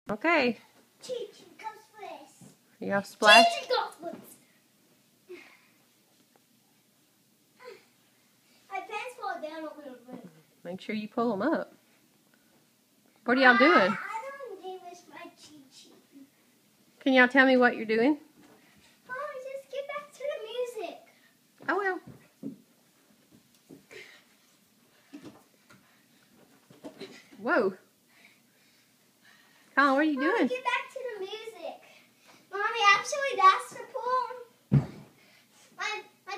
Okay. Chi-Chi comes first. You all splash? Chi-Chi goes first. My pants fall down a little bit. Make sure you pull them up. What are y'all doing? I don't name this my Chi-Chi. Can y'all tell me what you're doing? Oh, just get back to the music. I will. Whoa. Colin, what are you Mommy, doing? get back to the music. Mommy, actually, that's the pool.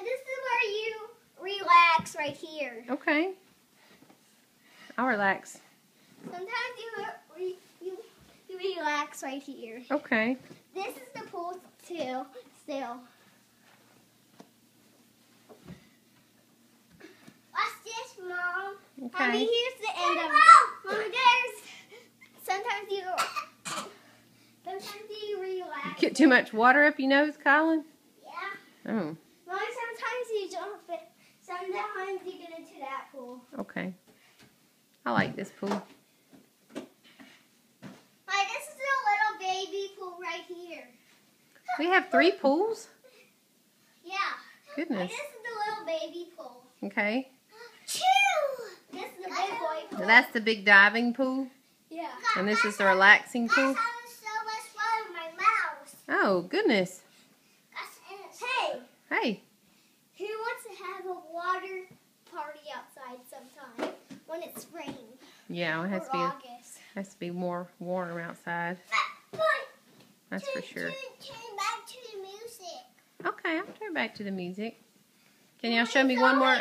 This is where you relax right here. Okay. I'll relax. Sometimes you relax right here. Okay. This is the pool too, still. Watch this, Mom. Okay. Mommy, here's the end of it. Mommy, sometimes you relax. You get too much water up your nose, Colin? Yeah. Oh, Mommy, sometimes you jump it. Sometimes you get into that pool. okay. I like this pool. This is a little baby pool right here. We have 3 pools? Yeah. Goodness. This is the little baby pool. Okay. This is the big boy pool. So that's the big diving pool, Yeah. and this is the relaxing pool. That's having so much fun with my mouse. Oh, goodness. Hey, Hey. who wants to have a water party outside sometime when it's spring Yeah, it or August? has to be more warm outside. That's for sure. Turn back to the music. Okay, I'll turn back to the music. Can y'all show me one more? All